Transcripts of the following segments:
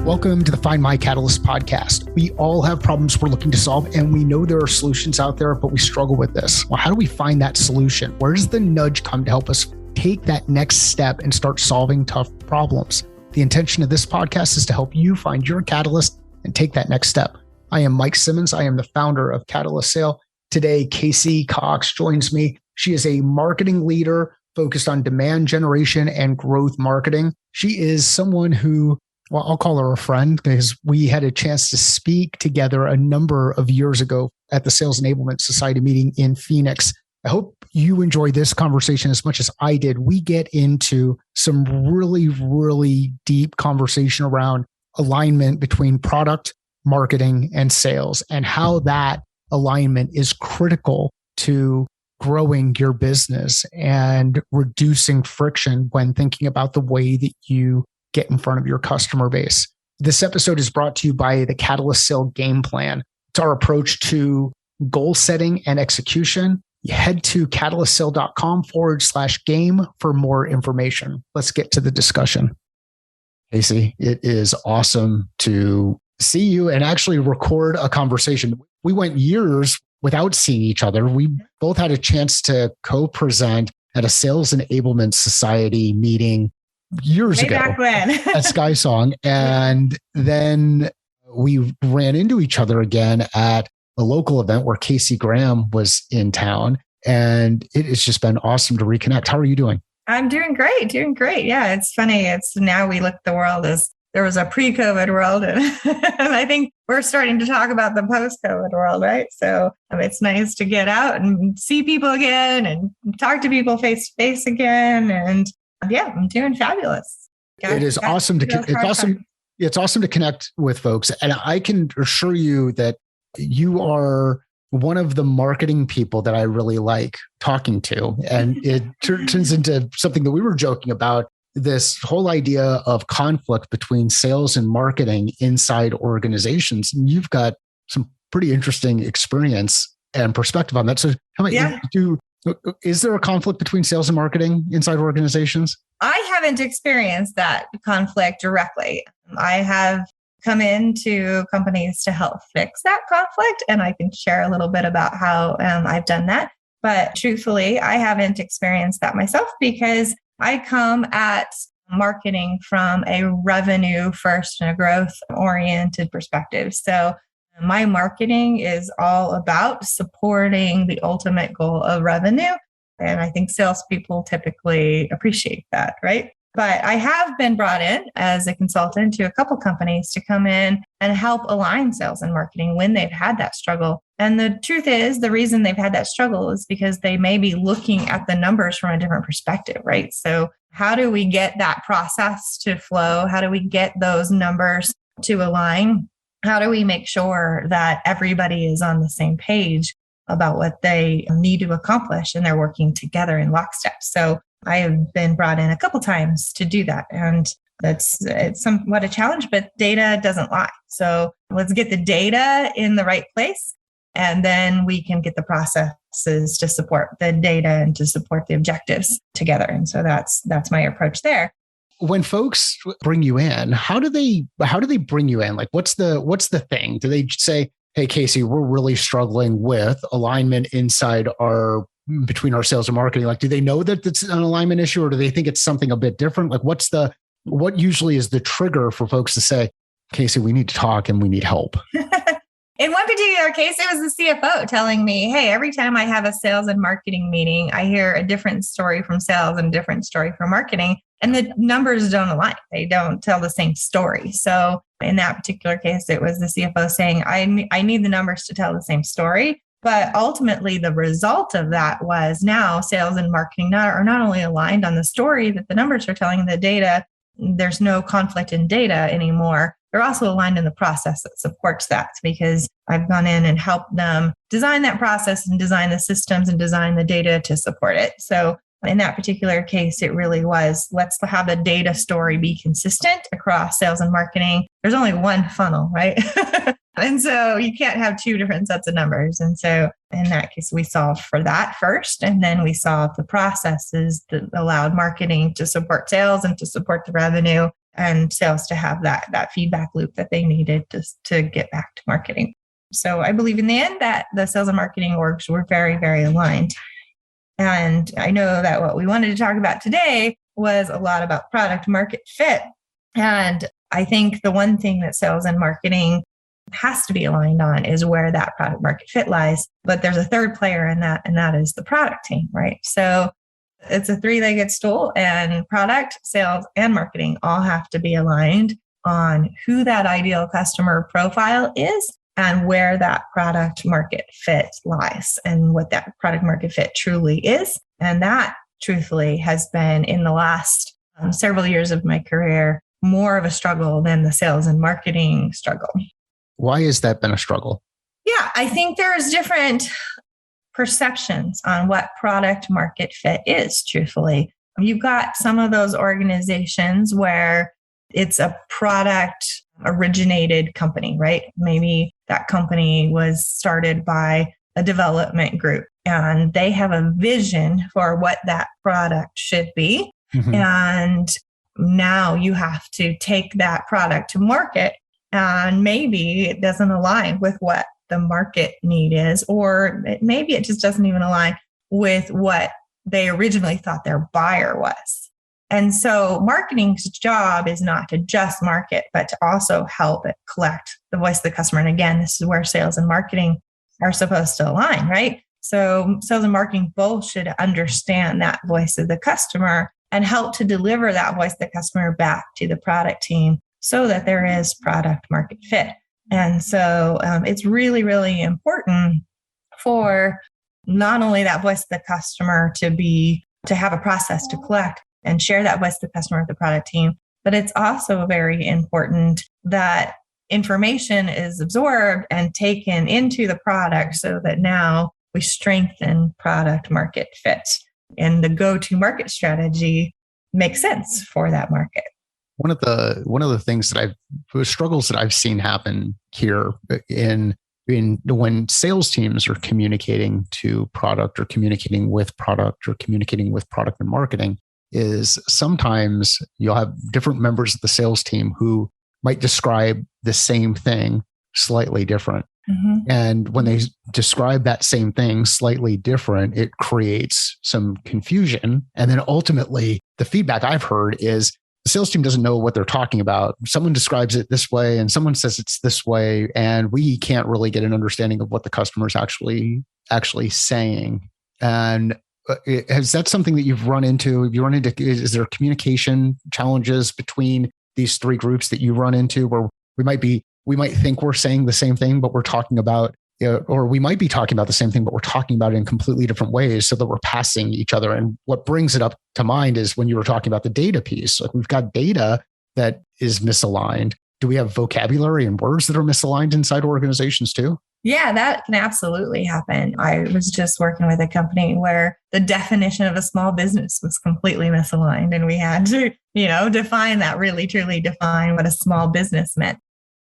Welcome to the Find My Catalyst podcast. We all have problems we're looking to solve, and we know there are solutions out there, but we struggle with this. Well, how do we find that solution? Where does the nudge come to help us take that next step and start solving tough problems? The intention of this podcast is to help you find your catalyst and take that next step. I am Mike Simmons. I am the founder of Catalyst Sale. Today, KC Cox joins me. She is a marketing leader focused on demand generation and growth marketing. She is someone who, well, I'll call her a friend because we had a chance to speak together a number of years ago at the Sales Enablement Society meeting in Phoenix. I hope you enjoy this conversation as much as I did. We get into some really deep conversation around alignment between product, marketing, and sales, and how that alignment is critical to growing your business and reducing friction when thinking about the way that you get in front of your customer base. This episode is brought to you by the Catalyst Sale Game Plan. It's our approach to goal setting and execution. You head to catalystsale.com/game for more information. Let's get to the discussion. Casey, it is awesome to see you and actually record a conversation. We went years without seeing each other. We both had a chance to co-present at a Sales Enablement Society meeting years ago back when. at SkySong. And then we ran into each other again at a local event where Casey Graham was in town. And it has just been awesome to reconnect. How are you doing? I'm doing great. Yeah, it's funny. It's now we look at the world as there was a pre-COVID world. And I think we're starting to talk about the post-COVID world, right? So it's nice to get out and see people again and talk to people face to face again. And yeah, I'm doing fabulous. It's awesome to connect with folks. And I can assure you that you are one of the marketing people that I really like talking to. And it turns into something that we were joking about, this whole idea of conflict between sales and marketing inside organizations. And you've got some pretty interesting experience and perspective on that. So how about is there a conflict between sales and marketing inside organizations? I haven't experienced that conflict directly. I have come into companies to help fix that conflict, and I can share a little bit about how I've done that. But truthfully, I haven't experienced that myself because I come at marketing from a revenue first and a growth oriented perspective. So my marketing is all about supporting the ultimate goal of revenue. And I think salespeople typically appreciate that, right? But I have been brought in as a consultant to a couple companies to come in and help align sales and marketing when they've had that struggle. And the truth is, the reason they've had that struggle is because they may be looking at the numbers from a different perspective, right? So how do we get that process to flow? How do we get those numbers to align? How do we make sure that everybody is on the same page about what they need to accomplish and they're working together in lockstep? So I have been brought in a couple times to do that. And it's somewhat a challenge, but data doesn't lie. So let's get the data in the right place. And then we can get the processes to support the data and to support the objectives together. And so that's my approach there. When folks bring you in, how do they bring you in? Like, what's the thing? Do they say, "Hey, Casey, we're really struggling with alignment between our sales and marketing"? Like, do they know that it's an alignment issue, or do they think it's something a bit different? Like, what usually is the trigger for folks to say, "Casey, we need to talk and we need help"? In one particular case, it was the CFO telling me, "Hey, every time I have a sales and marketing meeting, I hear a different story from sales and a different story from marketing. And the numbers don't align. They don't tell the same story." So in that particular case, it was the CFO saying, I need the numbers to tell the same story. But ultimately, the result of that was now sales and marketing are not only aligned on the story that the numbers are telling, the data, there's no conflict in data anymore. They're also aligned in the process that supports that, because I've gone in and helped them design that process and design the systems and design the data to support it. So in that particular case, it really was, let's have the data story be consistent across sales and marketing. There's only one funnel, right? And so you can't have two different sets of numbers. And so in that case, we solved for that first. And then we solved the processes that allowed marketing to support sales and to support the revenue. and sales to have that feedback loop that they needed to get back to marketing. So I believe in the end that the sales and marketing orgs were very, very aligned. And I know that what we wanted to talk about today was a lot about product market fit. And I think the one thing that sales and marketing has to be aligned on is where that product market fit lies. But there's a third player in that, and that is the product team, right? So it's a three-legged stool, and product, sales, and marketing all have to be aligned on who that ideal customer profile is and where that product market fit lies and what that product market fit truly is. And that truthfully has been, in the last several years of my career, more of a struggle than the sales and marketing struggle. Why has that been a struggle? Yeah, I think there's different perceptions on what product market fit is, truthfully. You've got some of those organizations where it's a product originated company, right? Maybe that company was started by a development group and they have a vision for what that product should be. Mm-hmm. And now you have to take that product to market, and maybe it doesn't align with what the market need is, or maybe it just doesn't even align with what they originally thought their buyer was. And so marketing's job is not to just market, but to also help it collect the voice of the customer. And again, this is where sales and marketing are supposed to align, right? So sales and marketing both should understand that voice of the customer and help to deliver that voice of the customer back to the product team so that there is product market fit. And so it's really, really important for not only that voice of the customer to have a process to collect and share that voice of the customer with the product team, but it's also very important that information is absorbed and taken into the product so that now we strengthen product market fit and the go-to market strategy makes sense for that market. One of the things that struggles that I've seen happen here in when sales teams are communicating to product or communicating with product or communicating with product and marketing is sometimes you'll have different members of the sales team who might describe the same thing slightly different. Mm-hmm. And when they describe that same thing slightly different, it creates some confusion. And then ultimately, the feedback I've heard is the sales team doesn't know what they're talking about. Someone describes it this way and someone says it's this way, and we can't really get an understanding of what the customer is actually saying. And is that something that you've run into? Is there communication challenges between these three groups that you run into where we might think we're saying the same thing, but we're talking about, or we might be talking about the same thing, but we're talking about it in completely different ways so that we're passing each other. And what brings it up to mind is when you were talking about the data piece, like we've got data that is misaligned. Do we have vocabulary and words that are misaligned inside organizations too? Yeah, that can absolutely happen. I was just working with a company where the definition of a small business was completely misaligned. And we had to, define that, really, truly define what a small business meant.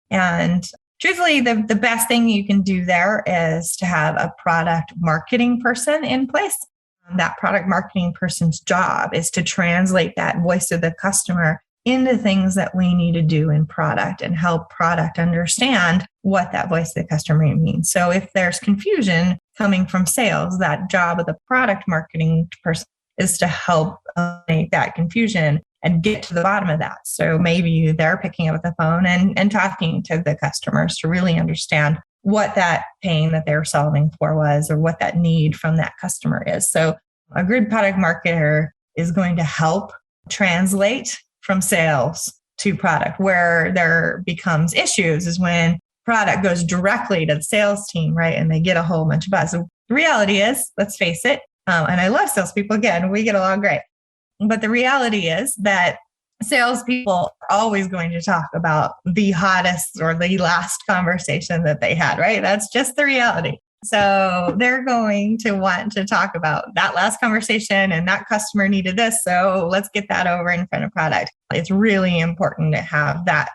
And truthfully, the best thing you can do there is to have a product marketing person in place. That product marketing person's job is to translate that voice of the customer into things that we need to do in product and help product understand what that voice of the customer means. So if there's confusion coming from sales, that job of the product marketing person is to help make that confusion and get to the bottom of that. So maybe they're picking up the phone and talking to the customers to really understand what that pain that they're solving for was, or what that need from that customer is. So a good product marketer is going to help translate from sales to product. Where there becomes issues is when product goes directly to the sales team, right? And they get a whole bunch of buzz. So the reality is, let's face it, and I love salespeople, again, we get along great. But the reality is that salespeople are always going to talk about the hottest or the last conversation that they had, right? That's just the reality. So they're going to want to talk about that last conversation, and that customer needed this. So let's get that over in front of product. It's really important to have that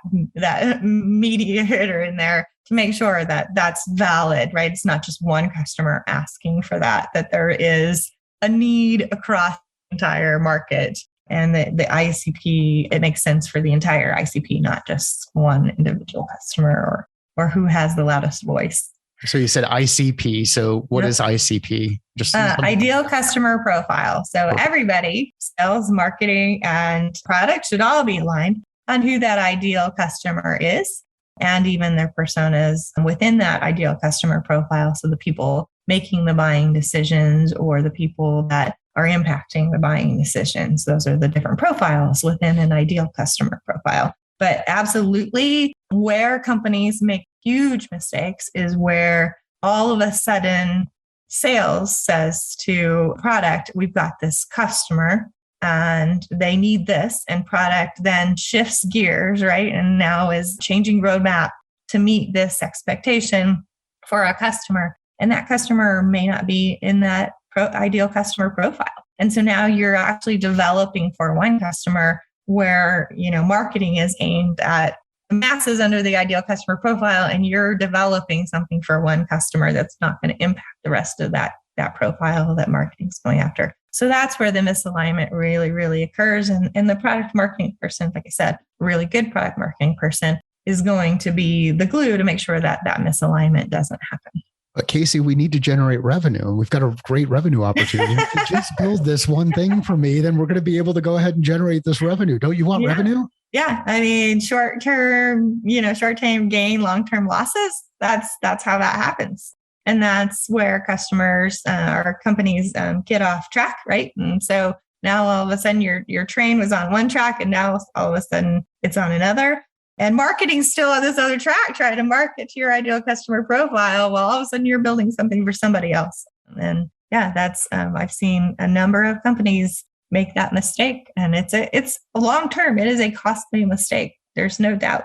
mediator in there to make sure that that's valid, right? It's not just one customer asking for that there is a need across the entire market And the ICP, it makes sense for the entire ICP, not just one individual customer or who has the loudest voice. So you said ICP. So what is ICP? Just ideal customer profile. So everybody, sales, marketing, and product should all be aligned on who that ideal customer is and even their personas within that ideal customer profile. So the people making the buying decisions or the people that are impacting the buying decisions. Those are the different profiles within an ideal customer profile. But absolutely, where companies make huge mistakes is where all of a sudden sales says to product, we've got this customer and they need this, and product then shifts gears, right? And now is changing roadmap to meet this expectation for a customer. And that customer may not be in that ideal customer profile. And so now you're actually developing for one customer where, marketing is aimed at the masses under the ideal customer profile, and you're developing something for one customer that's not going to impact the rest of that profile that marketing's going after. So that's where the misalignment really, really occurs. And the product marketing person, like I said, really good product marketing person is going to be the glue to make sure that misalignment doesn't happen. But Casey, we need to generate revenue. We've got a great revenue opportunity. If you just build this one thing for me, then we're going to be able to go ahead and generate this revenue. Don't you want revenue? Yeah. I mean, short-term gain, long-term losses. That's how that happens. And that's where customers or companies get off track, right? And so now all of a sudden your train was on one track and now all of a sudden it's on another. And marketing's still on this other track, trying to market to your ideal customer profile while all of a sudden you're building something for somebody else. And that's I've seen a number of companies make that mistake, and it's a long term. It is a costly mistake. There's no doubt.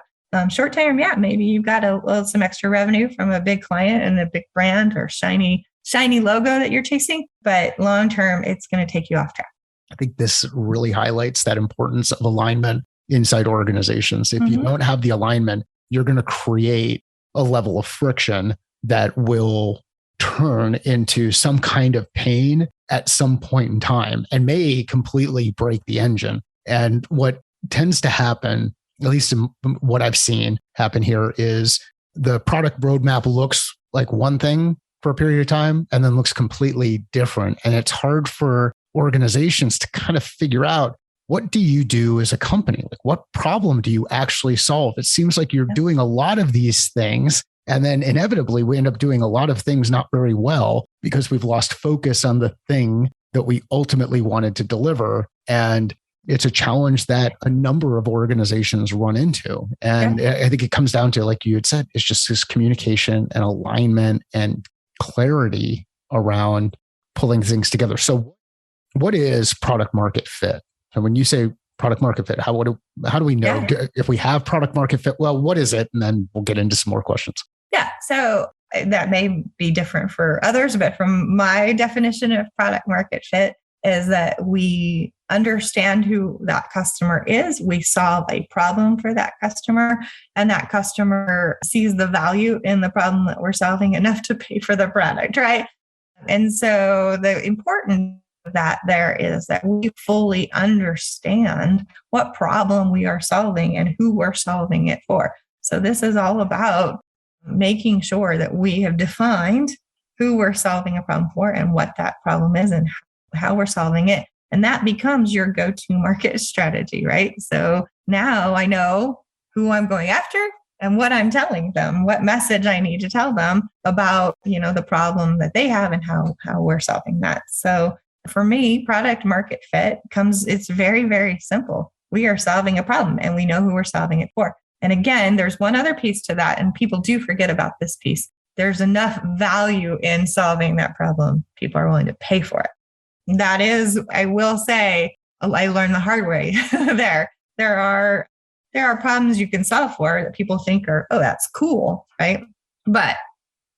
Short term, maybe you've got some extra revenue from a big client and a big brand or shiny logo that you're chasing, but long term, it's going to take you off track. I think this really highlights that importance of alignment inside organizations. If you don't have the alignment, you're going to create a level of friction that will turn into some kind of pain at some point in time and may completely break the engine. And what tends to happen, at least in what I've seen happen here, is the product roadmap looks like one thing for a period of time and then looks completely different. And it's hard for organizations to kind of figure out, what do you do as a company? Like, what problem do you actually solve? It seems like you're doing a lot of these things, and then inevitably we end up doing a lot of things not very well because we've lost focus on the thing that we ultimately wanted to deliver. And it's a challenge that a number of organizations run into. And I think it comes down to, like you had said, it's just this communication and alignment and clarity around pulling things together. So what is product market fit? And when you say product market fit, how do we know if we have product market fit? Well, what is it? And then we'll get into some more questions. Yeah. So that may be different for others, but from my definition of product market fit is that we understand who that customer is. We solve a problem for that customer, and that customer sees the value in the problem that we're solving enough to pay for the product, right? And so the important that there is that we fully understand what problem we are solving and who we're solving it for. So this is all about making sure that we have defined who we're solving a problem for and what that problem is and how we're solving it. And that becomes your go-to market strategy, right? So now I know who I'm going after and what I'm telling them, what message I need to tell them about, the problem that they have and how we're solving that. So for me, product market fit it's very, very simple. We are solving a problem and we know who we're solving it for. And again, there's one other piece to that, and people do forget about this piece. There's enough value in solving that problem. People are willing to pay for it. That is, I will say, I learned the hard way there. There are problems you can solve for that people think are, oh, that's cool, right? But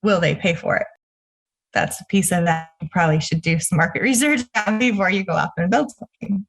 will they pay for it? That's a piece of that. You probably should do some market research before you go off and build something.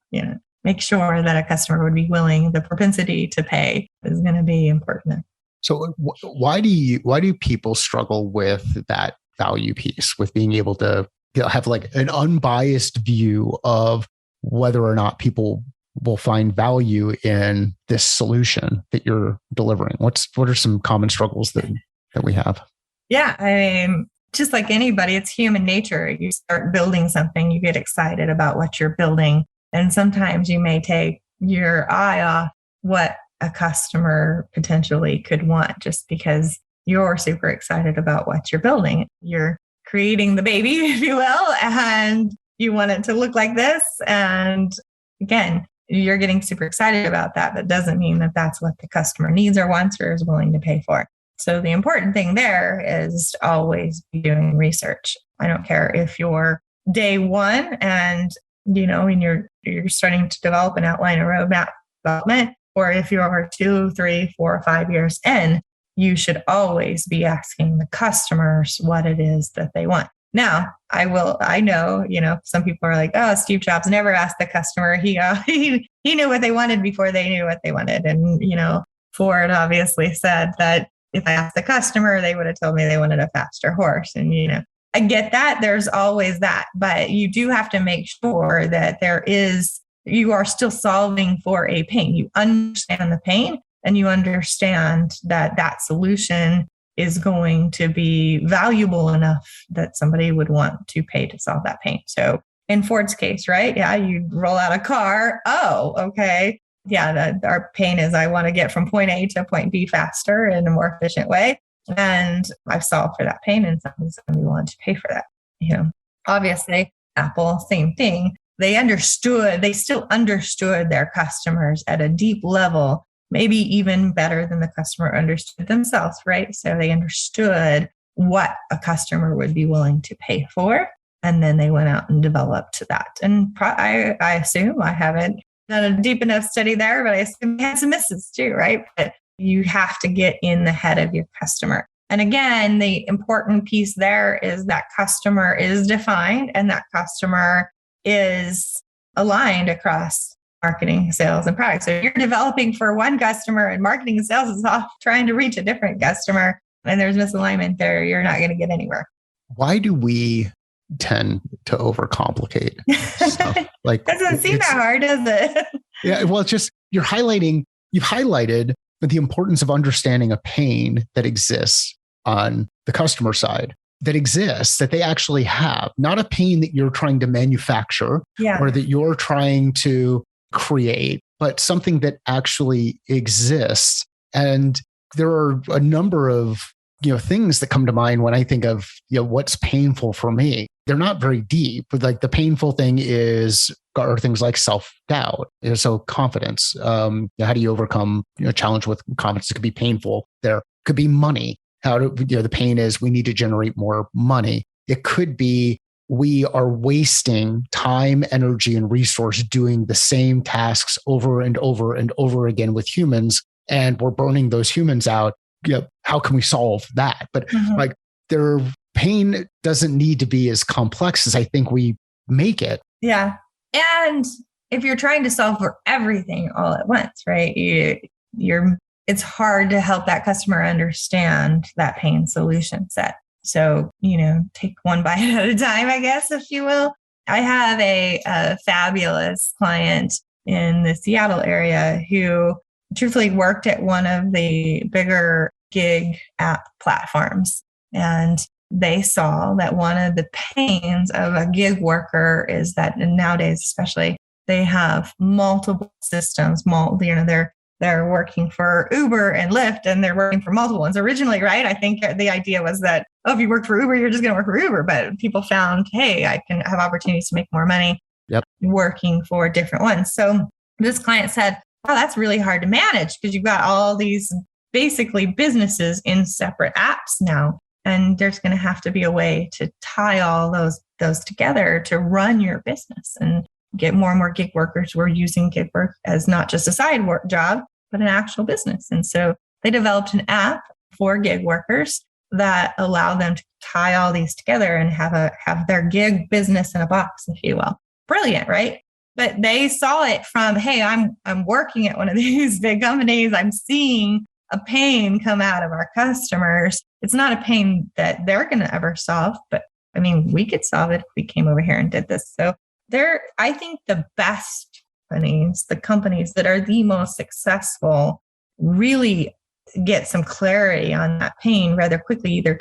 Make sure that a customer would be willing. The propensity to pay is going to be important. So why do people struggle with that value piece, with being able to have like an unbiased view of whether or not people will find value in this solution that you're delivering? What are some common struggles that we have? Yeah, I mean, just like anybody, it's human nature. You start building something, you get excited about what you're building. And sometimes you may take your eye off what a customer potentially could want just because you're super excited about what you're building. You're creating the baby, if you will, and you want it to look like this. And again, you're getting super excited about that. That doesn't mean that that's what the customer needs or wants or is willing to pay for. So the important thing there is to always be doing research. I don't care if you're day one and, and you're starting to develop and outline a roadmap development, or if you're 2, 3, 4, 5 years in, you should always be asking the customers what it is that they want. Now, I know, some people are like, oh, Steve Jobs never asked the customer. He knew what they wanted before they knew what they wanted. And, Ford obviously said that if I asked the customer, they would have told me they wanted a faster horse. And, I get that. There's always that. But you do have to make sure that you are still solving for a pain. You understand the pain and you understand that that solution is going to be valuable enough that somebody would want to pay to solve that pain. So in Ford's case, right? Yeah, you roll out a car. Oh, okay. Yeah, our pain is I want to get from point A to point B faster in a more efficient way. And I've solved for that pain and somebody's going to be willing to pay for that. Obviously, Apple, same thing. They still understood their customers at a deep level, maybe even better than the customer understood themselves, right? So they understood what a customer would be willing to pay for. And then they went out and developed that. And I assume, I haven't done a deep enough study there, but I assume they had some misses too, right? But you have to get in the head of your customer. And again, the important piece there is that customer is defined and that customer is aligned across marketing, sales, and products. So you're developing for one customer and marketing and sales is off trying to reach a different customer and there's misalignment there, you're not going to get anywhere. Why do we tend to overcomplicate stuff? Like, doesn't seem that hard, does it? Yeah. Well, it's just, you've highlighted the importance of understanding a pain that exists on the customer side, that they actually have, not a pain that you're trying to manufacture or that you're trying to create, but something that actually exists. And there are a number of things that come to mind when I think of what's painful for me. They're not very deep, but like the painful thing are things like self-doubt. So confidence. How do you overcome challenge with confidence? It could be painful. There could be money. The pain is we need to generate more money. It could be we are wasting time, energy, and resource doing the same tasks over and over and over again with humans, and we're burning those humans out. How can we solve that? But their pain doesn't need to be as complex as I think we make it. Yeah. And if you're trying to solve for everything all at once, right? It's hard to help that customer understand that pain solution set. So, take one bite at a time, I guess, if you will. I have a fabulous client in the Seattle area who truthfully worked at one of the bigger gig app platforms. And they saw that one of the pains of a gig worker is that nowadays, especially, they have multiple systems. They're working for Uber and Lyft, and they're working for multiple ones. Originally, right? I think the idea was that, if you work for Uber, you're just going to work for Uber. But people found, hey, I can have opportunities to make more money working for different ones. So this client said, wow, that's really hard to manage because you've got all these basically businesses in separate apps now. And there's going to have to be a way to tie all those together to run your business and get more and more gig workers who are using gig work as not just a side work job, but an actual business. And so they developed an app for gig workers that allow them to tie all these together and have their gig business in a box, if you will. Brilliant, right? But they saw it from, hey, I'm working at one of these big companies. I'm seeing a pain come out of our customers. It's not a pain that they're going to ever solve, but we could solve it if we came over here and did this. So I think the best companies, the companies that are the most successful, really get some clarity on that pain rather quickly, either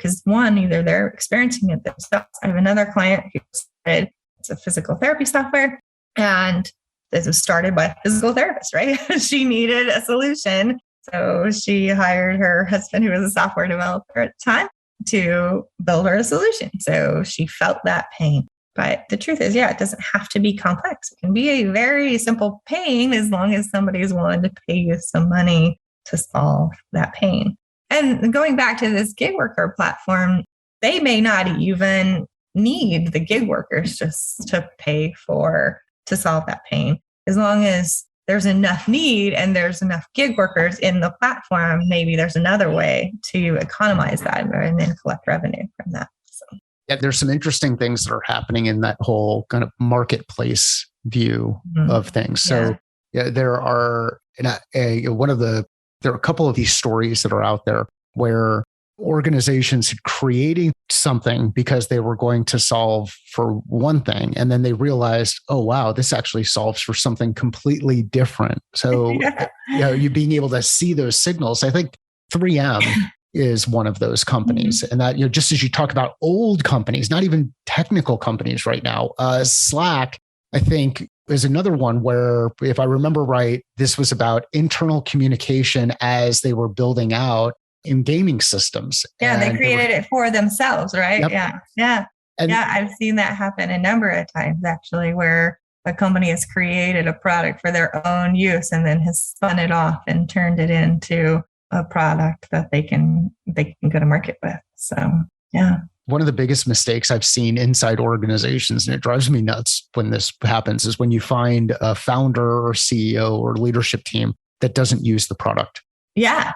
they're experiencing it themselves. I have another client who started, it's a physical therapy software, and this was started by a physical therapist, right? She needed a solution. So she hired her husband, who was a software developer at the time, to build her a solution. So she felt that pain. But the truth is, it doesn't have to be complex. It can be a very simple pain as long as somebody is willing to pay you some money to solve that pain. And going back to this gig worker platform, they may not even need the gig workers just to pay to solve that pain. As long as there's enough need and there's enough gig workers in the platform, maybe there's another way to economize that and then collect revenue from that. So. Yeah, there's some interesting things that are happening in that whole kind of marketplace view of things. So there are a couple of these stories that are out there where organizations had creating something because they were going to solve for one thing. And then they realized, oh, wow, this actually solves for something completely different. So, you being able to see those signals, I think 3M is one of those companies. And that, just as you talk about old companies, not even technical companies right now, Slack, I think, is another one where, if I remember right, this was about internal communication as they were building out in gaming systems. Yeah, they created it for themselves, right? Yep. Yeah. I've seen that happen a number of times, actually, where a company has created a product for their own use and then has spun it off and turned it into a product that they can go to market with. So, yeah. One of the biggest mistakes I've seen inside organizations, and it drives me nuts when this happens, is when you find a founder or CEO or leadership team that doesn't use the product. Yeah.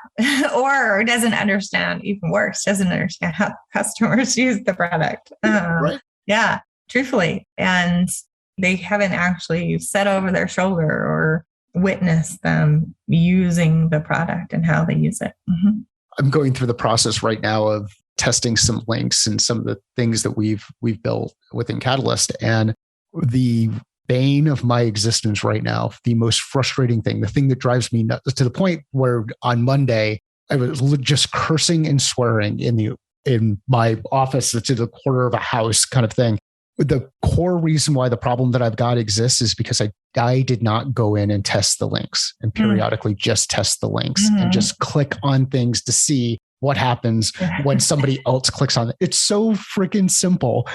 Or doesn't understand, even worse, doesn't understand how customers use the product. Right. Yeah, truthfully. And they haven't actually sat over their shoulder or witnessed them using the product and how they use it. Mm-hmm. I'm going through the process right now of testing some links and some of the things that we've built within Catalyst. And the bane of my existence right now, the most frustrating thing, the thing that drives me nuts, to the point where on Monday I was just cursing and swearing in my office that's in the corner of a house kind of thing. The core reason why the problem that I've got exists is because I did not go in and test the links and periodically just test the links and just click on things to see what happens when somebody else clicks on it. It's so freaking simple,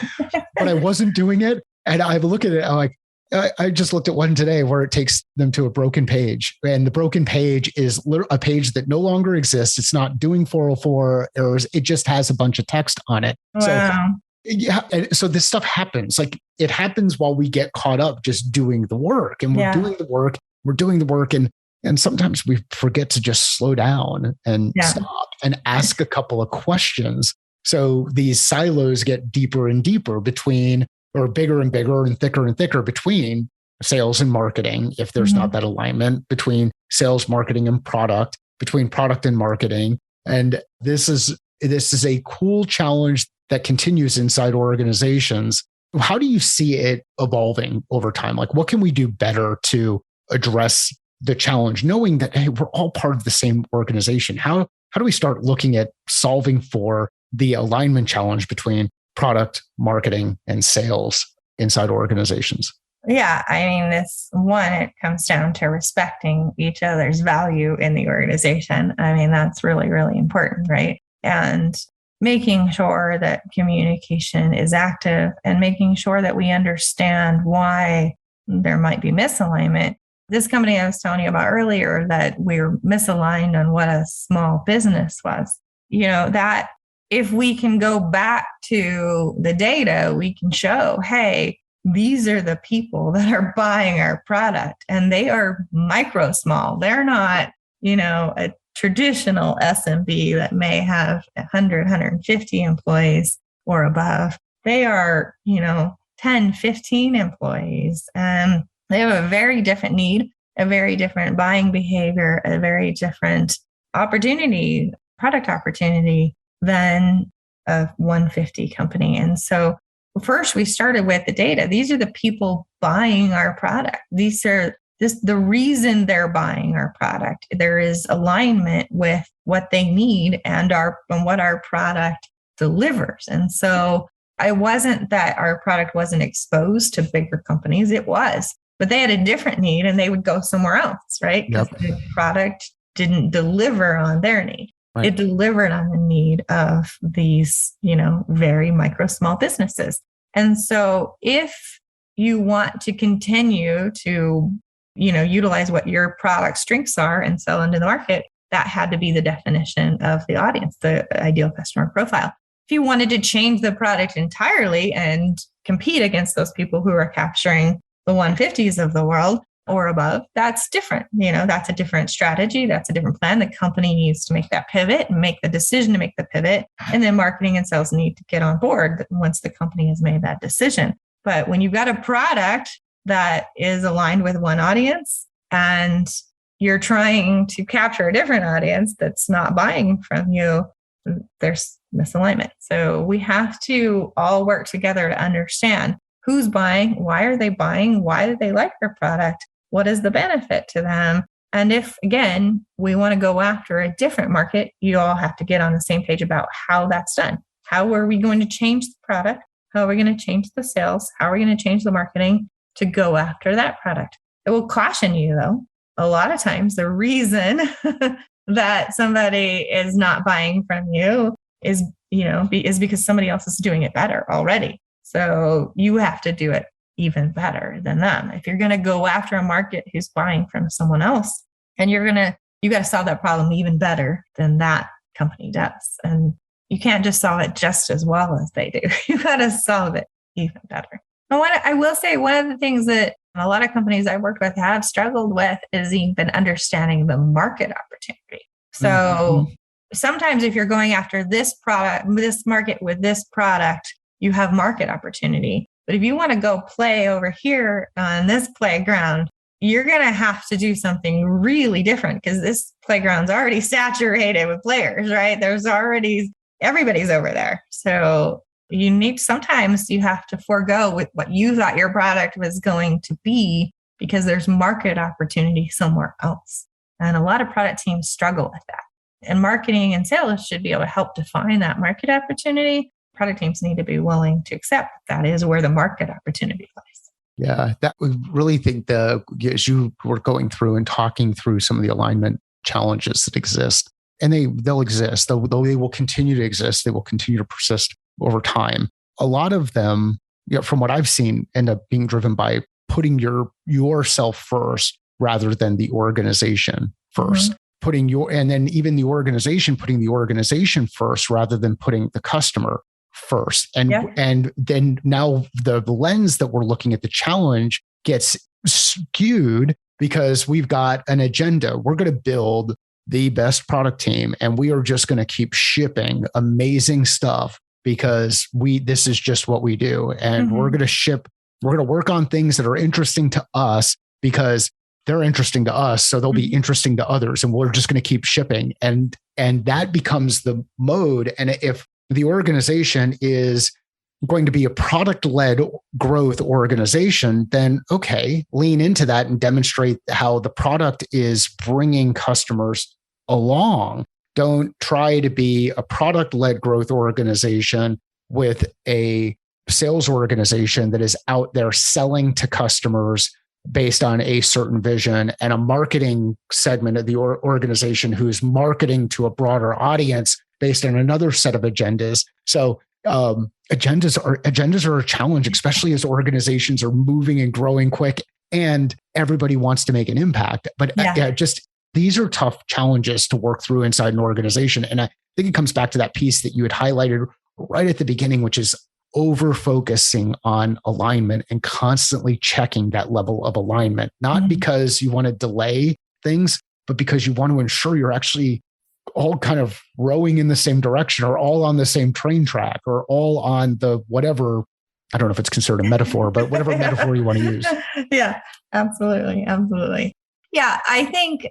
but I wasn't doing it. And I look at it, I'm like, I just looked at one today where it takes them to a broken page, and the broken page is a page that no longer exists. It's not doing 404 errors. It just has a bunch of text on it. Wow. So this stuff happens. Like, it happens while we get caught up just doing the work, and we're doing the work. And sometimes we forget to just slow down and stop and ask a couple of questions. So these silos get deeper and deeper between, or bigger and bigger and thicker between sales and marketing. If there's not that alignment between sales, marketing, and product, between product and marketing. And this is a cool challenge that continues inside organizations. How do you see it evolving over time? Like, what can we do better to address the challenge, knowing that, hey, we're all part of the same organization? How do we start looking at solving for the alignment challenge between product, marketing, and sales inside organizations? Yeah, I mean, it comes down to respecting each other's value in the organization. I mean, that's really, really important, right? And making sure that communication is active and making sure that we understand why there might be misalignment. This company I was telling you about earlier, that we're misaligned on what a small business was, that if we can go back to the data, we can show, hey, these are the people that are buying our product, and they are micro small. They're not, a traditional SMB that may have 100, 150 employees or above. They are, 10, 15 employees. And they have a very different need, a very different buying behavior, a very different product opportunity than a 150 company. And so first we started with the data. These are the people buying our product. These are the reason they're buying our product, there is alignment with what they need and what our product delivers. And so I wasn't that our product wasn't exposed to bigger companies. It was, but they had a different need and they would go somewhere else, right? Because the product didn't deliver on their need. Right. It delivered on the need of these, very micro small businesses. And so if you want to continue to, utilize what your product strengths are and sell into the market, that had to be the definition of the audience, the ideal customer profile. If you wanted to change the product entirely and compete against those people who are capturing the 150s of the world or above, that's different. That's a different strategy. That's a different plan. The company needs to make that pivot and make the decision to make the pivot. And then marketing and sales need to get on board once the company has made that decision. But when you've got a product that is aligned with one audience and you're trying to capture a different audience that's not buying from you, there's misalignment. So we have to all work together to understand who's buying, why are they buying, why do they like our product, what is the benefit to them? And if, again, we want to go after a different market, you all have to get on the same page about how that's done. How are we going to change the product? How are we going to change the sales? How are we going to change the marketing to go after that product? It will caution you, though. A lot of times the reason that somebody is not buying from you is because somebody else is doing it better already. So you have to do it even better than them. If you're going to go after a market who's buying from someone else, and you got to solve that problem even better than that company does. And you can't just solve it just as well as they do. You got to solve it even better. I will say one of the things that a lot of companies I worked with have struggled with is even understanding the market opportunity. So sometimes if you're going after this market with this product, you have market opportunity. But if you want to go play over here on this playground, you're going to have to do something really different because this playground's already saturated with players, right? Everybody's over there. So sometimes you have to forego with what you thought your product was going to be because there's market opportunity somewhere else. And a lot of product teams struggle with that. And marketing and sales should be able to help define that market opportunity. Product teams need to be willing to accept that is where the market opportunity lies. Yeah, that would really think as you were going through and talking through some of the alignment challenges that exist, and they'll exist, though they will continue to exist, they will continue to persist over time. A lot of them, from what I've seen, end up being driven by putting yourself first rather than the organization first. And then even the organization putting the organization first rather than putting the customer first. And then now the lens that we're looking at the challenge gets skewed because we've got an agenda. We're going to build the best product team and we are just going to keep shipping amazing stuff because this is just what we do. And we're going to work on things that are interesting to us because they're interesting to us. So they'll be interesting to others and we're just going to keep shipping. And that becomes the mode. And if the organization is going to be a product-led growth organization, then okay, lean into that and demonstrate how the product is bringing customers along. Don't try to be a product-led growth organization with a sales organization that is out there selling to customers based on a certain vision and a marketing segment of the organization who's marketing to a broader audience based on another set of agendas. So agendas are a challenge, especially as organizations are moving and growing quick and everybody wants to make an impact. But these are tough challenges to work through inside an organization. And I think it comes back to that piece that you had highlighted right at the beginning, which is over focusing on alignment and constantly checking that level of alignment, not because you want to delay things, but because you want to ensure you're actually all kind of rowing in the same direction or all on the same train track or all on the whatever, I don't know if it's considered a metaphor, but whatever metaphor you want to use. Yeah, absolutely. Absolutely. Yeah, I think,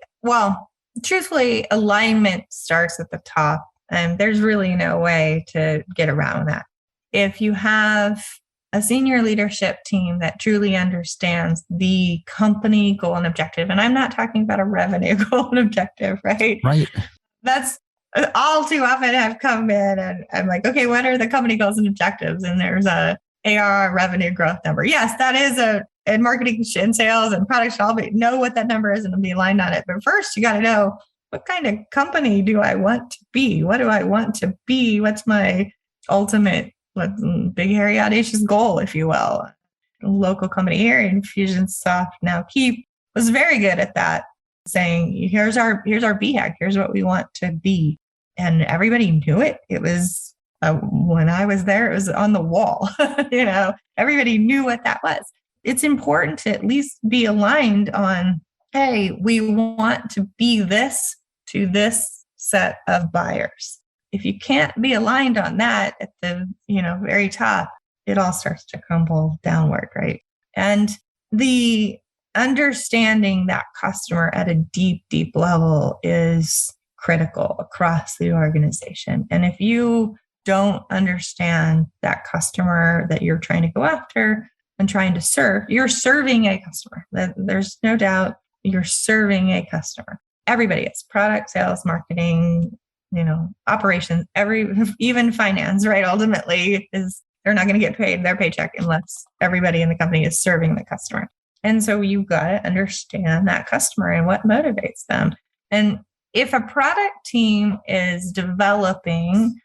truthfully, alignment starts at the top and there's really no way to get around that. If you have a senior leadership team that truly understands the company goal and objective. And I'm not talking about a revenue goal and objective, right? Right. That's all too often I've come in and I'm like, okay, what are the company goals and objectives? And there's a ARR revenue growth number. Yes, that is in marketing and sales and product should all know what that number is and be aligned on it. But first you got to know, what kind of company do I want to be? What do I want to be? What's my ultimate, big, hairy, audacious goal, if you will? A local company here, Infusionsoft, now Keep, was very good at that, saying, here's our BHAG, here's what we want to be. And everybody knew it. It was, when I was there, it was on the wall. Everybody knew what that was. It's important to at least be aligned on, hey, we want to be this to this set of buyers. If you can't be aligned on that at the, very top, it all starts to crumble downward, right? And the understanding that customer at a deep, deep level is critical across the organization. And if you don't understand that customer that you're trying to go after and trying to serve, you're serving a customer. There's no doubt you're serving a customer. Everybody is product, sales, marketing, operations, even finance, right? Ultimately they're not going to get paid their paycheck unless everybody in the company is serving the customer. And so you've got to understand that customer and what motivates them. And if a product team is developing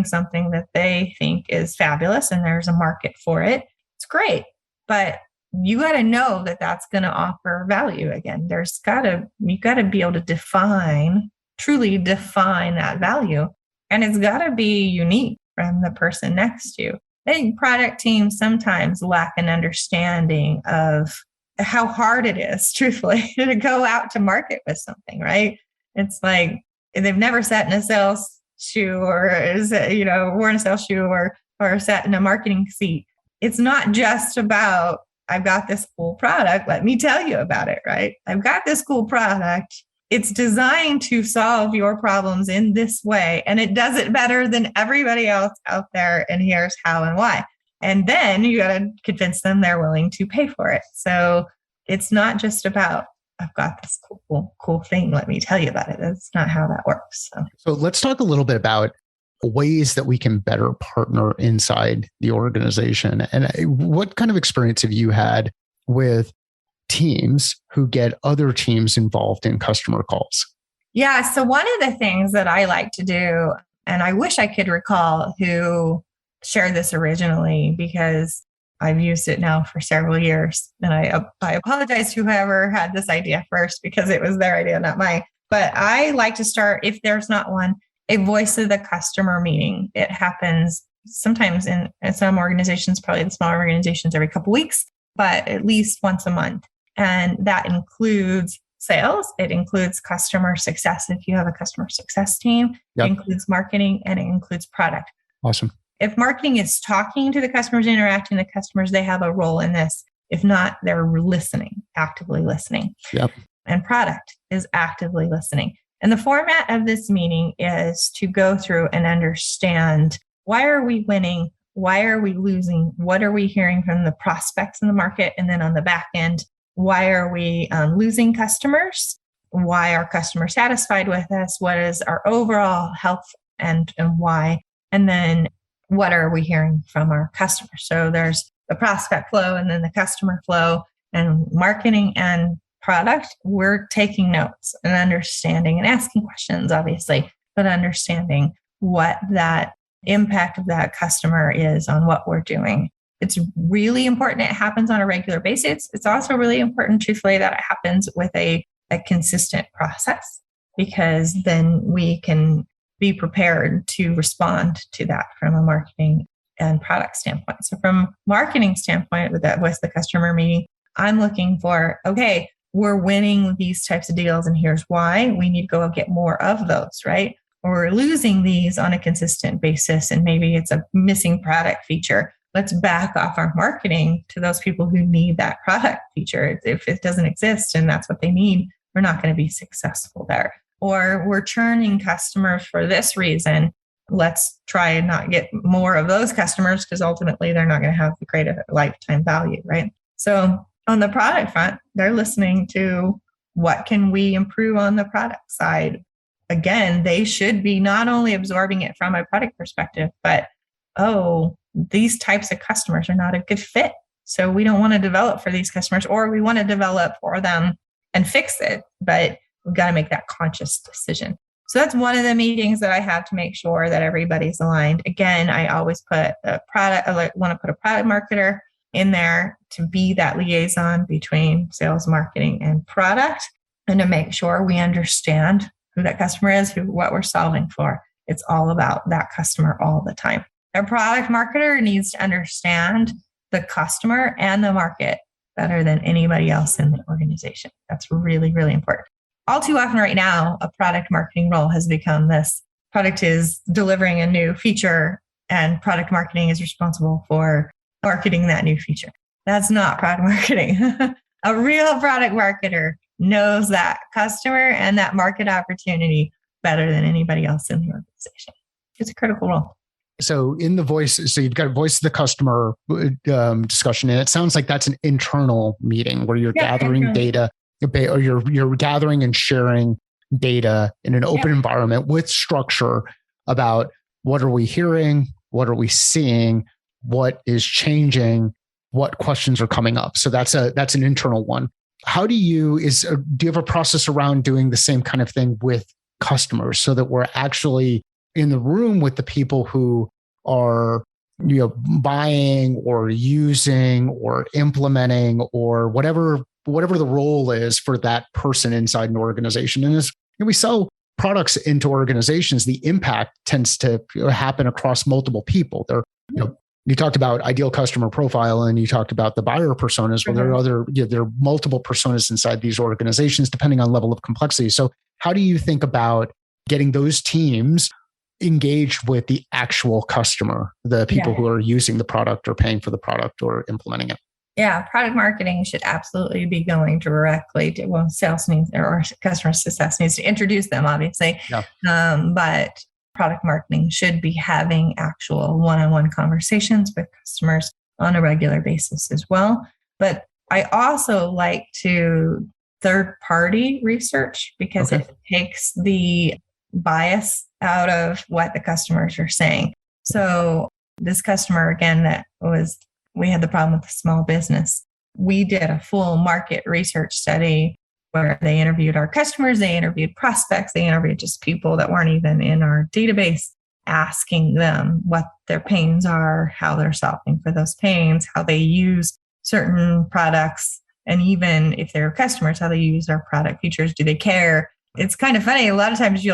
something that they think is fabulous and there's a market for it, it's great. But you got to know that that's going to offer value. Again, you got to be able to truly define that value. And it's got to be unique from the person next to you. I think product teams sometimes lack an understanding of how hard it is, truthfully, to go out to market with something, right? It's like they've never sat in a sales shoe or worn a sales shoe or sat in a marketing seat. It's not just about, I've got this cool product, let me tell you about it, right? I've got this cool product. It's designed to solve your problems in this way, and it does it better than everybody else out there, and here's how and why. And then you got to convince them they're willing to pay for it. So it's not just about, I've got this cool thing, let me tell you about it. That's not how that works. So let's talk a little bit about ways that we can better partner inside the organization. And what kind of experience have you had with teams who get other teams involved in customer calls? Yeah. So one of the things that I like to do, and I wish I could recall who shared this originally because I've used it now for several years. And I apologize to whoever had this idea first because it was their idea, not mine. But I like to start, if there's not one, a voice of the customer meeting. It happens sometimes in some organizations, probably the smaller organizations, every couple of weeks, but at least once a month. And that includes sales. It includes customer success. If you have a customer success team, It includes marketing, and it includes product. Awesome. If marketing is talking to the customers, interacting with the customers, they have a role in this. If not, they're listening, actively listening. Yep. And product is actively listening. And the format of this meeting is to go through and understand, why are we winning? Why are we losing? What are we hearing from the prospects in the market? And then on the back end, why are we losing customers? Why are customers satisfied with us? What is our overall health and why? And then what are we hearing from our customers? So there's the prospect flow and then the customer flow, and marketing and product. We're taking notes and understanding and asking questions, obviously, but understanding what that impact of that customer is on what we're doing. It's really important it happens on a regular basis. It's also really important, truthfully, that it happens with a consistent process, because then we can be prepared to respond to that from a marketing and product standpoint. So from marketing standpoint, with that voice of the customer meeting, I'm looking for, okay, we're winning these types of deals and here's why. We need to go get more of those, right? Or we're losing these on a consistent basis and maybe it's a missing product feature. Let's back off our marketing to those people who need that product feature. If it doesn't exist and that's what they need, we're not going to be successful there. Or we're churning customers for this reason. let's try and not get more of those customers because ultimately they're not going to have the greater lifetime value, right? So on the product front, they're listening to what can we improve on the product side. Again, they should be not only absorbing it from a product perspective, but, oh, these types of customers are not a good fit. So we don't want to develop for these customers, or we want to develop for them and fix it, but we've got to make that conscious decision. So that's one of the meetings that I have to make sure that everybody's aligned. Again, I always put I want to put a product marketer in there to be that liaison between sales, marketing, and product, and to make sure we understand who that customer is, what we're solving for. It's all about that customer all the time. A product marketer needs to understand the customer and the market better than anybody else in the organization. That's really, really important. All too often right now, a product marketing role has become this: product is delivering a new feature and product marketing is responsible for marketing that new feature. That's not product marketing. A real product marketer knows that customer and that market opportunity better than anybody else in the organization. It's a critical role. So in the voice, so you've got a voice of the customer discussion, and it sounds like that's an internal meeting where you're gathering data, or you're gathering and sharing data in an open environment with structure about what are we hearing, what are we seeing, what is changing, what questions are coming up. So that's an internal one. How do you have a process around doing the same kind of thing with customers so that we're actually in the room with the people who are buying or using or implementing or whatever the role is for that person inside an organization? And as we sell products into organizations, the impact tends to happen across multiple people. You talked about ideal customer profile and you talked about the buyer personas. Well, there are multiple personas inside these organizations depending on level of complexity. So how do you think about getting those teams engaged with the actual customer, the people who are using the product or paying for the product or implementing it? Yeah, product marketing should absolutely be going directly to, sales needs or customer success needs to introduce them, obviously. Yeah. But product marketing should be having actual one-on-one conversations with customers on a regular basis as well. But I also like to third-party research because it takes the bias out of what the customers are saying. So this customer, again, we had the problem with the small business. We did a full market research study where they interviewed our customers, they interviewed prospects, they interviewed just people that weren't even in our database, asking them what their pains are, how they're solving for those pains, how they use certain products, and even if they're customers, how they use our product features. Do they care? It's kind of funny. A lot of times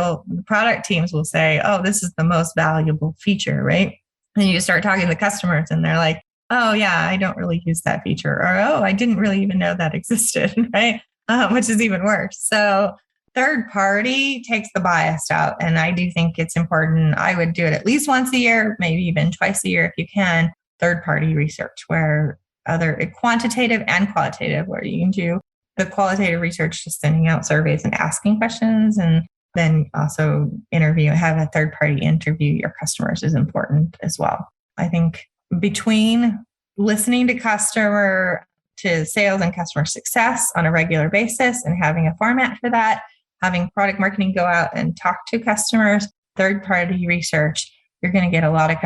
product teams will say, oh, this is the most valuable feature, right? And you start talking to the customers and they're like, oh yeah, I don't really use that feature. Or, oh, I didn't really even know that existed, right? Which is even worse. So third party takes the bias out. And I do think it's important. I would do it at least once a year, maybe even twice a year if you can, third party research where other quantitative and qualitative, where you can do the qualitative research, just sending out surveys and asking questions, and then also have a third party interview your customers is important as well. I think between listening to sales and customer success on a regular basis and having a format for that, having product marketing go out and talk to customers, third-party research, you're going to get a lot of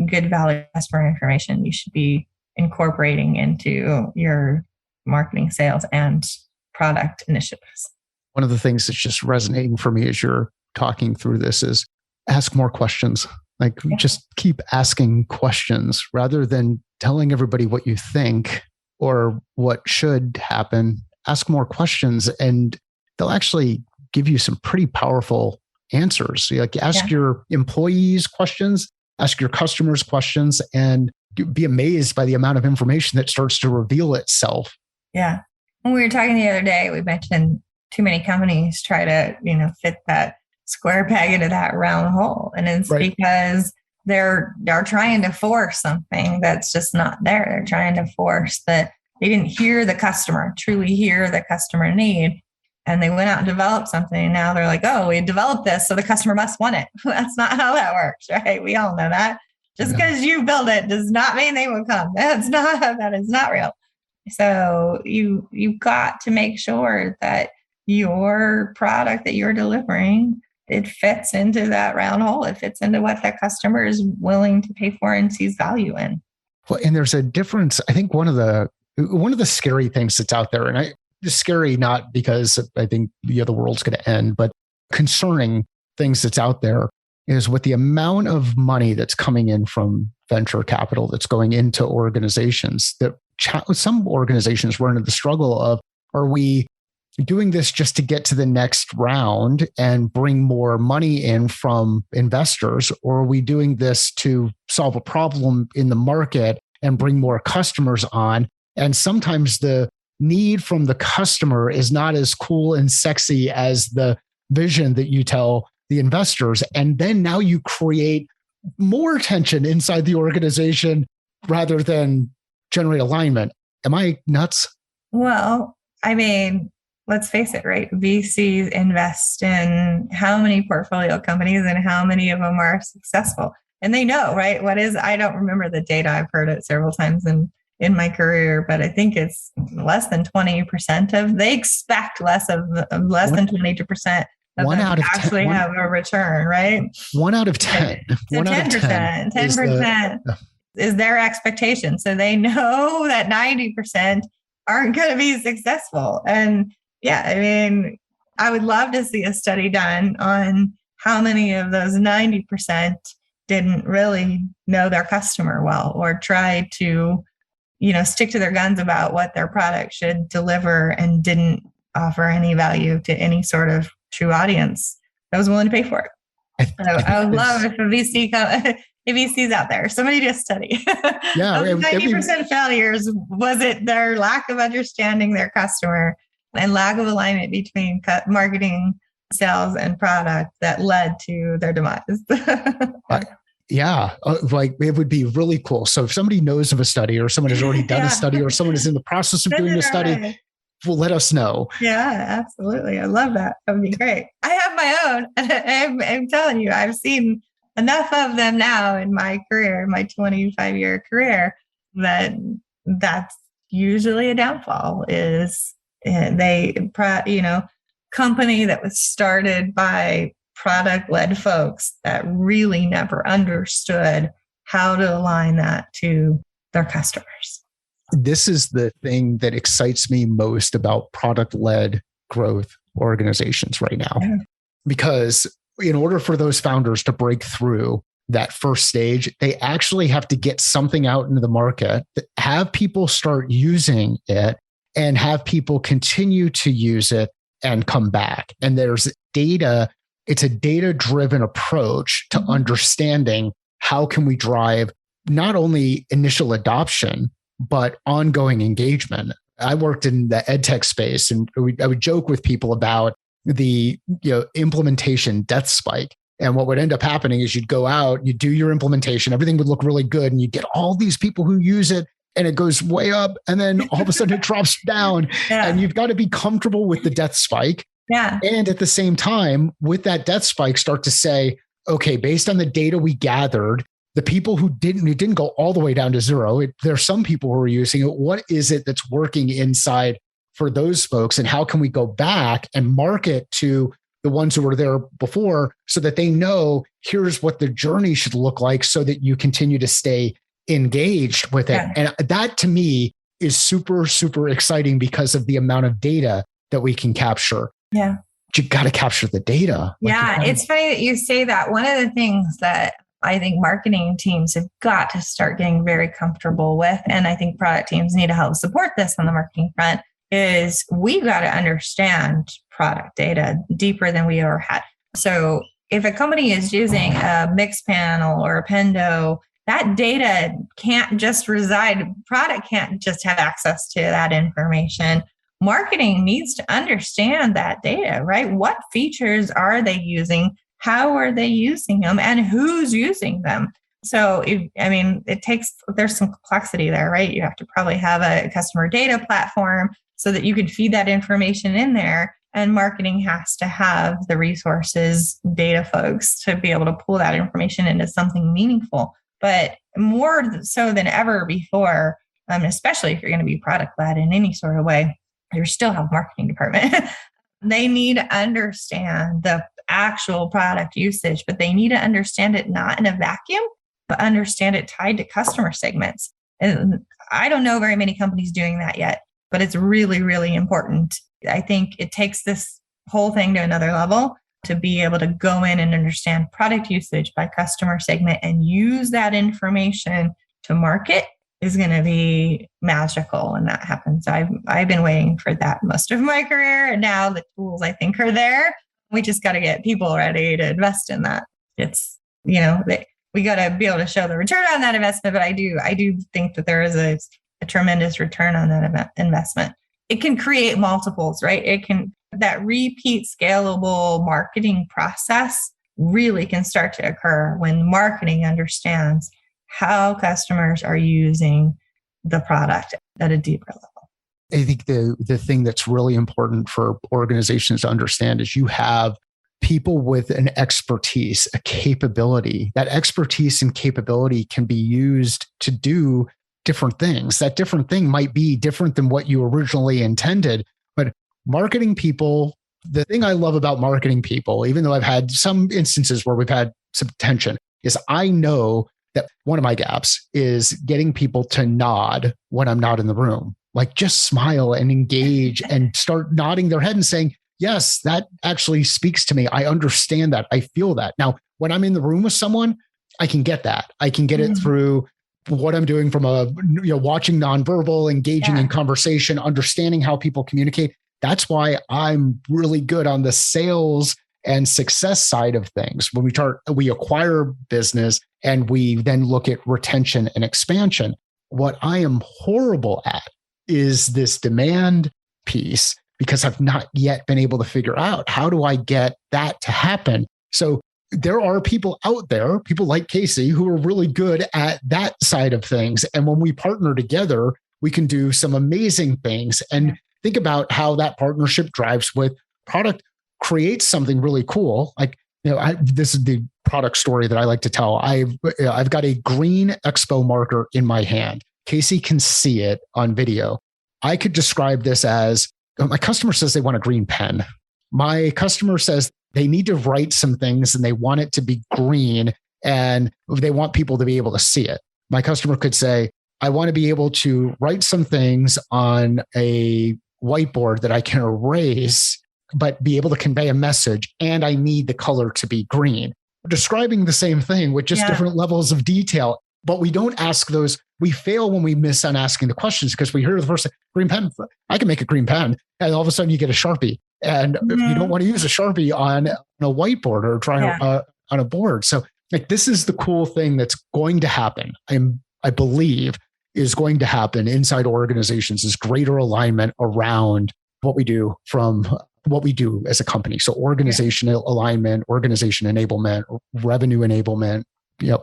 good value customer information you should be incorporating into your marketing, sales, and product initiatives. One of the things that's just resonating for me as you're talking through this is ask more questions. Just keep asking questions rather than telling everybody what you think or what should happen. Ask more questions and they'll actually give you some pretty powerful answers. Ask your employees questions, ask your customers questions, and be amazed by the amount of information that starts to reveal itself. Yeah. When we were talking the other day, we mentioned too many companies try to, fit that square peg into that round hole. And it's because they're trying to force something that's just not there. They're trying to force that they didn't hear the customer, truly hear the customer need. and they went out and developed something. And now they're like, oh, we developed this, so the customer must want it. That's not how that works, right? We all know that. Just because you build it does not mean they will come. That is not real. So you've got to make sure that your product that you're delivering, it fits into that round hole. It fits into what that customer is willing to pay for and sees value in. Well, and there's a difference. I think one of the scary things that's out there, and just scary not because I think the world's going to end, but concerning things that's out there is with the amount of money that's coming in from venture capital that's going into organizations, that some organizations run into the struggle of, are we doing this just to get to the next round and bring more money in from investors, or are we doing this to solve a problem in the market and bring more customers on? And sometimes the need from the customer is not as cool and sexy as the vision that you tell the investors. And then now you create more tension inside the organization rather than generate alignment. Am I nuts? Well, I mean, let's face it, right? VCs invest in how many portfolio companies and how many of them are successful. And they know, right? I don't remember the data. I've heard it several times in my career, but I think it's less than 20% they expect less than 22% of one them out of actually 10, have a return, right? 1 out of 10. So 10% is their expectation. So they know that 90% aren't going to be successful. And yeah, I mean, I would love to see a study done on how many of those 90% didn't really know their customer well, or try to, stick to their guns about what their product should deliver and didn't offer any value to any sort of true audience that was willing to pay for it. I would love if a VC's out there, somebody did a study. Yeah, 90% failures, was it their lack of understanding their customer and lack of alignment between marketing, sales, and product that led to their demise? Yeah, like it would be really cool. So if somebody knows of a study, or someone has already done a study, or someone is in the process of doing a study, well, let us know. Yeah, absolutely. I love that. That would be great. I have my own. I'm telling you, I've seen enough of them now in my career, my 25-year career, that's usually a downfall. Is company that was started by product-led folks that really never understood how to align that to their customers. This is the thing that excites me most about product-led growth organizations right now. Yeah. Because in order for those founders to break through that first stage, they actually have to get something out into the market, have people start using it, and have people continue to use it and come back. And there's data. It's a data-driven approach to understanding how can we drive not only initial adoption, but ongoing engagement. I worked in the ed tech space, and I would joke with people about the implementation death spike. And what would end up happening is you'd go out, you do your implementation, everything would look really good, and you get all these people who use it, and it goes way up, and then all of a sudden it drops down. Yeah. And you've got to be comfortable with the death spike. Yeah. And at the same time, with that death spike, start to say, okay, based on the data we gathered, the people who didn't go all the way down to zero, there are some people who are using it. What is it that's working inside for those folks? And how can we go back and market to the ones who were there before so that they know here's what the journey should look like so that you continue to stay engaged with it. Yeah. And that to me is super, super exciting because of the amount of data that we can capture. Yeah. But you got to capture the data. It's funny that you say that. One of the things that I think marketing teams have got to start getting very comfortable with, and I think product teams need to help support this on the marketing front, is we got to understand product data deeper than we ever had. So if a company is using a Mixpanel or a Pendo, that data can't just reside, product can't just have access to that information. Marketing needs to understand that data, right? What features are they using? How are they using them? And who's using them? So, there's some complexity there, right? You have to probably have a customer data platform so that you can feed that information in there. And marketing has to have the resources, data folks to be able to pull that information into something meaningful. But more so than ever before, especially if you're going to be product led in any sort of way, you still have a marketing department. They need to understand the actual product usage, but they need to understand it not in a vacuum, but understand it tied to customer segments. And I don't know very many companies doing that yet, but it's really, really important. I think it takes this whole thing to another level to be able to go in and understand product usage by customer segment and use that information to market is going to be magical when that happens. I've been waiting for that most of my career, and now the tools I think are there. We just got to get people ready to invest in that. It's, we got to be able to show the return on that investment, but I do think that there is a tremendous return on that investment. It can create multiples, right? That repeat scalable marketing process really can start to occur when marketing understands how customers are using the product at a deeper level. I think the thing that's really important for organizations to understand is you have people with an expertise, a capability. That expertise and capability can be used to do different things. That different thing might be different than what you originally intended. But marketing people, the thing I love about marketing people, even though I've had some instances where we've had some tension, is I know that one of my gaps is getting people to nod when I'm not in the room. Like just smile and engage and start nodding their head and saying, yes, that actually speaks to me. I understand that. I feel that. Now, when I'm in the room with someone, I can get that. I can get it through what I'm doing from watching nonverbal, engaging in conversation, understanding how people communicate. That's why I'm really good on the sales and success side of things. When we acquire business and we then look at retention and expansion. What I am horrible at is this demand piece, because I've not yet been able to figure out how do I get that to happen. So there are people out there, people like Casey, who are really good at that side of things. And when we partner together, we can do some amazing things. And think about how that partnership drives with product, creates something really cool. Like, this is the product story that I like to tell. I've got a green Expo marker in my hand. Casey can see it on video. I could describe this as, my customer says they want a green pen. My customer says they need to write some things and they want it to be green and they want people to be able to see it. My customer could say, I want to be able to write some things on a whiteboard that I can erase, but be able to convey a message, and I need the color to be green. We're describing the same thing with just different levels of detail, but we don't ask those. We fail when we miss on asking the questions because we hear the first green pen. I can make a green pen, and all of a sudden you get a Sharpie. And if you don't want to use a Sharpie on a whiteboard or try on a board. So like, this is the cool thing that's going to happen. I believe is going to happen inside organizations is greater alignment around what we do as a company. So organizational alignment, organization enablement, revenue enablement,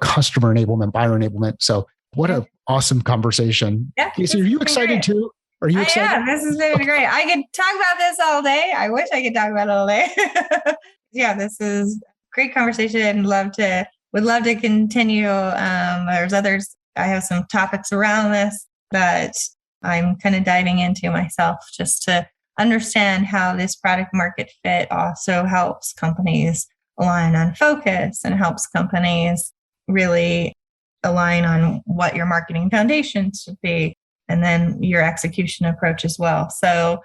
customer enablement, buyer enablement. So what an awesome conversation. Yeah, Casey, are you excited too? Are you excited? Yeah, this has been great. I could talk about this all day. I wish I could talk about it all day. This is a great conversation. Would love to continue. There's others. I have some topics around this that I'm kind of diving into myself just to understand how this product market fit also helps companies align on focus and helps companies really align on what your marketing foundation should be, and then your execution approach as well. So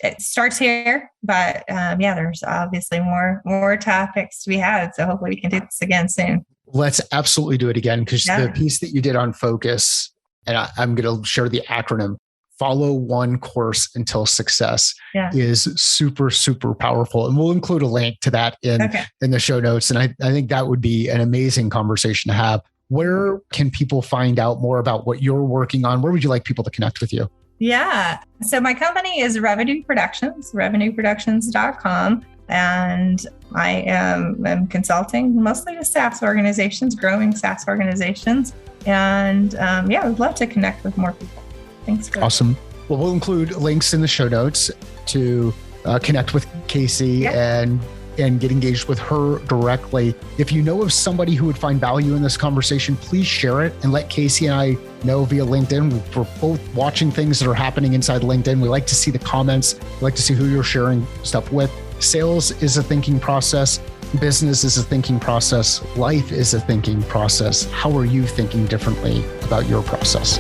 it starts here, but there's obviously more topics to be had. So hopefully we can do this again soon. Let's absolutely do it again, because the piece that you did on focus, and I'm going to share the acronym, follow one course until success, is super, super powerful. And we'll include a link to that in the show notes. And I think that would be an amazing conversation to have. Where can people find out more about what you're working on? Where would you like people to connect with you? Yeah. So my company is Revenue Productions, revenueproductions.com. And I am consulting mostly to SaaS organizations, growing SaaS organizations. And I'd love to connect with more people. Thanks. Awesome. Well, we'll include links in the show notes to connect with KC and get engaged with her directly. If you know of somebody who would find value in this conversation, please share it and let KC and I know via LinkedIn. We're both watching things that are happening inside LinkedIn. We like to see the comments. We like to see who you're sharing stuff with. Sales is a thinking process. Business is a thinking process. Life is a thinking process. How are you thinking differently about your process?